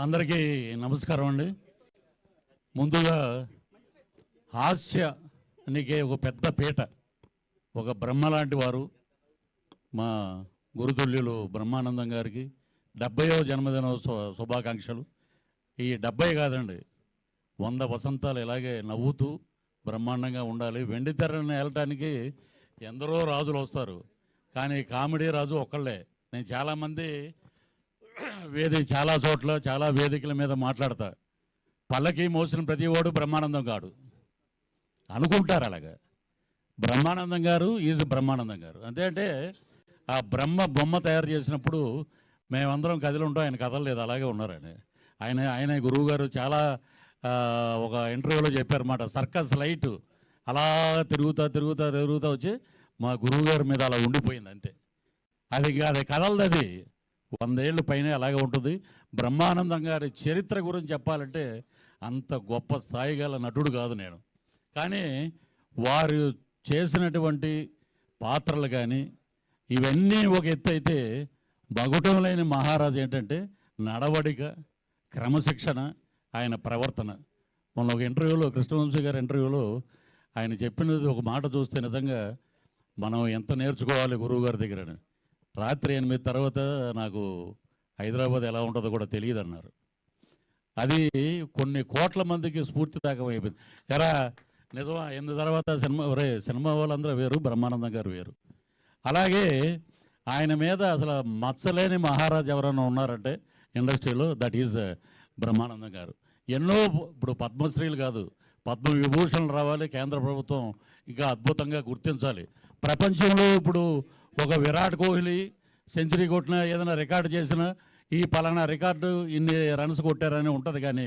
అందరికీ నమస్కారం అండి. ముందుగా హాస్యానికి ఒక పెద్ద పీట, ఒక బ్రహ్మ లాంటి వారు మా గురుతుల్యులు బ్రహ్మానందం గారికి 70వ జన్మదిన శుభాకాంక్షలు. ఈ 70 కాదండి, 100 వసంతాలు ఇలాగే నవ్వుతూ బ్రహ్మాండంగా ఉండాలి. వెండి తెరని వెళ్ళటానికి ఎందరో రాజులు వస్తారు, కానీ కామెడీ రాజు ఒక్కళ్ళే. నేను చాలామంది చాలా చోట్ల చాలా వేదికల మీద మాట్లాడతా, పల్లకి మోసిన ప్రతి వాడు బ్రహ్మానందం కాడు అనుకుంటారు. అలాగా బ్రహ్మానందం గారు ఈజ్ బ్రహ్మానందం గారు. అంతే అంటే ఆ బ్రహ్మ బొమ్మ తయారు చేసినప్పుడు మేమందరం కదిలి ఉంటాం, ఆయన కదలలేదు, అలాగే ఉన్నారని. ఆయన గురువు గారు చాలా ఒక ఇంటర్వ్యూలో చెప్పారన్నమాట. సర్కస్ లైట్ అలా తిరుగుతా వచ్చి మా గురువు గారి మీద అలా ఉండిపోయింది అంతే. అది కదలదు, అది 100 ఏళ్ళు పైన అలాగే ఉంటుంది. బ్రహ్మానందం గారి చరిత్ర గురించి చెప్పాలంటే అంత గొప్ప స్థాయి గల నటుడు కాదు నేను, కానీ వారు చేసినటువంటి పాత్రలు కానీ ఇవన్నీ ఒక ఎత్తు అయితే, మగుటం లేని మహారాజు ఏంటంటే నడవడిక, క్రమశిక్షణ, ఆయన ప్రవర్తన. మొన్న ఒక ఇంటర్వ్యూలో, కృష్ణవంశీ గారి ఇంటర్వ్యూలో ఆయన చెప్పినది ఒక మాట చూస్తే నిజంగా మనం ఎంత నేర్చుకోవాలి గురువు గారి దగ్గర. రాత్రి 8 తర్వాత నాకు హైదరాబాద్ ఎలా ఉంటుందో కూడా తెలియదు అన్నారు. అది కొన్ని కోట్ల మందికి స్ఫూర్తిదాయకం అయిపోయింది. ఎరా నిజమా? 8 తర్వాత సినిమా వాళ్ళందరూ వేరు, బ్రహ్మానందం గారు వేరు. అలాగే ఆయన మీద అసలు మచ్చలేని మహారాజు ఎవరైనా ఉన్నారంటే ఇండస్ట్రీలో, దట్ ఈజ్ బ్రహ్మానందం గారు. ఎన్నో ఇప్పుడు పద్మశ్రీలు కాదు, పద్మ విభూషణలు రావాలి. కేంద్ర ప్రభుత్వం ఇంకా అద్భుతంగా గుర్తించాలి. ప్రపంచంలో ఇప్పుడు ఒక విరాట్ కోహ్లీ సెంచరీ కొట్టినా, ఏదైనా రికార్డు చేసినా ఈ పలానా రికార్డు ఇన్ని రన్స్ కొట్టారని ఉంటుంది, కానీ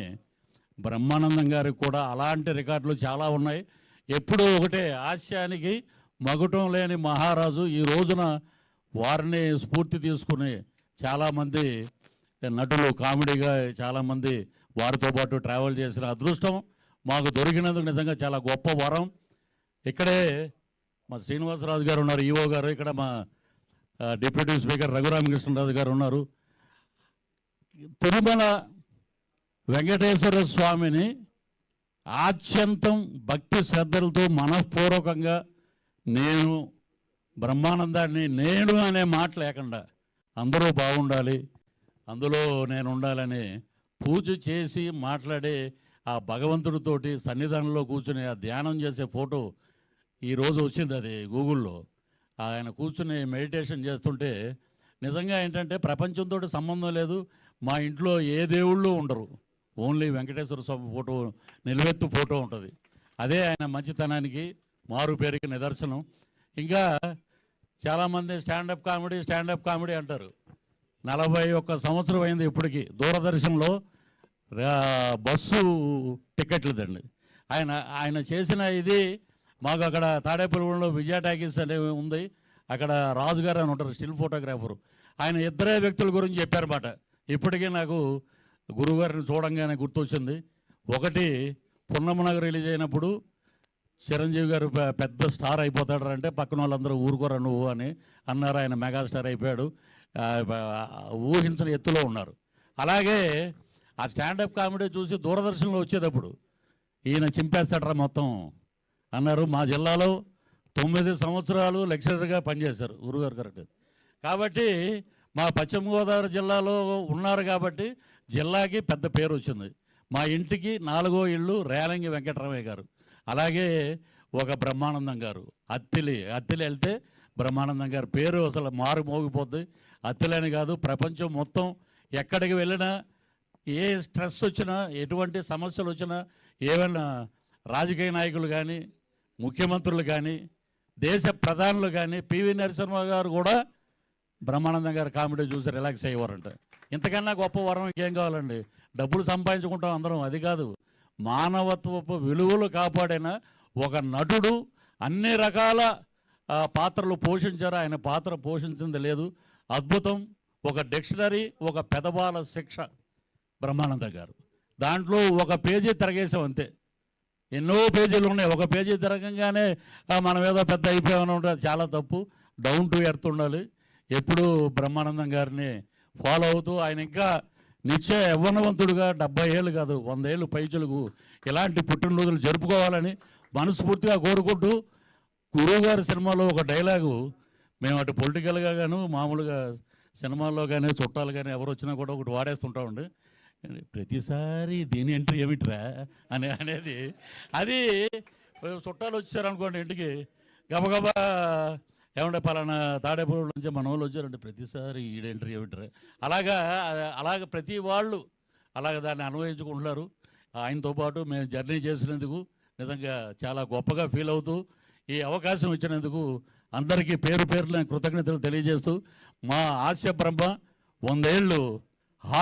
బ్రహ్మానందం గారికి కూడా అలాంటి రికార్డులు చాలా ఉన్నాయి. ఎప్పుడూ ఒకటే, హాస్యానికి మగుటం లేని మహారాజు. ఈ రోజున వారిని స్ఫూర్తి తీసుకుని చాలామంది నటులు కామెడీగా చాలామంది వారితో పాటు ట్రావెల్ చేసిన అదృష్టం మాకు దొరికినందుకు నిజంగా చాలా గొప్ప వరం. ఇక్కడే మా శ్రీనివాసరాజు గారు ఉన్నారు, ఈఓ గారు. ఇక్కడ మా డిప్యూటీ స్పీకర్ రఘురామకృష్ణరాజు గారు ఉన్నారు. తిరుమల వెంకటేశ్వర స్వామిని ఆద్యంతం భక్తి శ్రద్ధలతో మనఃపూర్వకంగా నేను బ్రహ్మానందాన్ని నేను అనే మాట లేకుండా అందరూ బాగుండాలి, అందులో నేను ఉండాలని పూజ చేసి మాట్లాడే ఆ భగవంతుడితోటి సన్నిధానంలో కూర్చుని ఆ ధ్యానం చేసే ఫోటో ఈరోజు వచ్చింది. అది గూగుల్లో ఆయన కూర్చుని మెడిటేషన్ చేస్తుంటే నిజంగా ఏంటంటే ప్రపంచంతో సంబంధం లేదు, మా ఇంట్లో ఏ దేవుళ్ళు ఉండరు, ఓన్లీ వెంకటేశ్వర స్వామి ఫోటో, నిలువెత్తు ఫోటో ఉంటుంది. అదే ఆయన మంచితనానికి మారు పేరుకి నిదర్శనం. ఇంకా చాలామంది స్టాండప్ కామెడీ అంటారు. 41 సంవత్సరం అయింది ఇప్పటికీ. దూరదర్శన్లో బస్సు టికెట్లదండి ఆయన చేసిన ఇది. మాకు అక్కడ తాడేపల్లిగూడెంలో విజయ టాకీస్ అనేవి ఉంది, అక్కడ రాజుగారు అని ఉంటారు స్టిల్ ఫోటోగ్రాఫరు. ఆయన ఇద్దరే వ్యక్తుల గురించి చెప్పారన్నమాట. ఇప్పటికీ నాకు గురువుగారిని చూడంగానే గుర్తొచ్చింది. ఒకటి, పున్నమనగర్ రిలీజ్ అయినప్పుడు చిరంజీవి గారు పెద్ద స్టార్ అయిపోతాడు అంటే పక్కన వాళ్ళందరూ ఊరుకోరా నువ్వు అని అన్నారు. ఆయన మెగాస్టార్ అయిపోయాడు, ఊహించిన ఎత్తులో ఉన్నారు. అలాగే ఆ స్టాండప్ కామెడీ చూసి దూరదర్శన్లో వచ్చేటప్పుడు ఈయన చింపేస్తాడరా మొత్తం అన్నారు. మా జిల్లాలో 9 సంవత్సరాలు లెక్చరర్గా పనిచేశారు గురుగారు, కరెక్ట్. కాబట్టి మా పశ్చిమ గోదావరి జిల్లాలో ఉన్నారు కాబట్టి జిల్లాకి పెద్ద పేరు వచ్చింది. మా ఇంటికి 4వ ఇల్లు రేలంగి వెంకటరామయ్య గారు. అలాగే ఒక బ్రహ్మానందం గారు. అత్తిలి వెళ్తే బ్రహ్మానందం గారి పేరు అసలు మారు మోగిపోద్ది. అత్తిలని కాదు, ప్రపంచం మొత్తం ఎక్కడికి వెళ్ళినా, ఏ స్ట్రెస్ వచ్చినా, ఎటువంటి సమస్యలు వచ్చినా, ఏమైనా రాజకీయ నాయకులు కానీ, ముఖ్యమంత్రులు కానీ, దేశ ప్రధానులు కానీ, పివి నరసింహ గారు కూడా బ్రహ్మానందం గారు కామెడీ చూసి రిలాక్స్ అయ్యేవారంట. ఇంతకన్నా గొప్ప వరం ఇంకేం కావాలండి? డబ్బులు సంపాదించుకుంటాం అందరం, అది కాదు. మానవత్వపు విలువలు కాపాడిన ఒక నటుడు. అన్ని రకాల పాత్రలు పోషించారు, ఆయన పాత్ర పోషించింది లేదు. అద్భుతం. ఒక డిక్షనరీ, ఒక పెదబాల శిక్ష బ్రహ్మానందం గారు. దాంట్లో ఒక పేజీ తిరగేసాం అంతే. ఎన్నో పేజీలు ఉన్నాయి, ఒక పేజీ తిరగంగానే మనం ఏదో పెద్ద అయిపోయామని ఉంటుంది. చాలా తప్పు. డౌన్ టు ఎర్త్ ఉండాలి. ఎప్పుడూ బ్రహ్మానందం గారిని ఫాలో అవుతూ ఆయన ఇంకా నిత్య యవ్వనవంతుడుగా 70 ఏళ్ళు కాదు 100 ఏళ్ళు పైచులకు ఇలాంటి పుట్టినరోజులు జరుపుకోవాలని మనస్ఫూర్తిగా కోరుకుంటూ గురువుగారి సినిమాలో ఒక డైలాగు మేము అటు పొలిటికల్గా గాను మామూలుగా సినిమాల్లో కానీ చుట్టాలు కానీ ఎవరు వచ్చినా కూడా ఒకటి వాడేస్తుంటామండి. ప్రతిసారి దీని ఎంట్రీ ఏమిట్రా అనేది అది చుట్టాలు వచ్చారనుకోండి ఇంటికి గబగబా ఏమంటే పలానా తాడేపూర్ నుంచి మన వాళ్ళు వచ్చారంటే ప్రతిసారి ఈడెంట్రీ ఏమిట్రా అలాగ ప్రతి వాళ్ళు అలాగ దాన్ని అన్వయించుకుంటున్నారు. ఆయనతో పాటు మేము జర్నీ చేసినందుకు నిజంగా చాలా గొప్పగా ఫీల్ అవుతూ ఈ అవకాశం ఇచ్చినందుకు అందరికీ పేరు పేరున కృతజ్ఞతలు తెలియజేస్తూ మా హాస్య బ్రహ్మ 100 ఏళ్ళు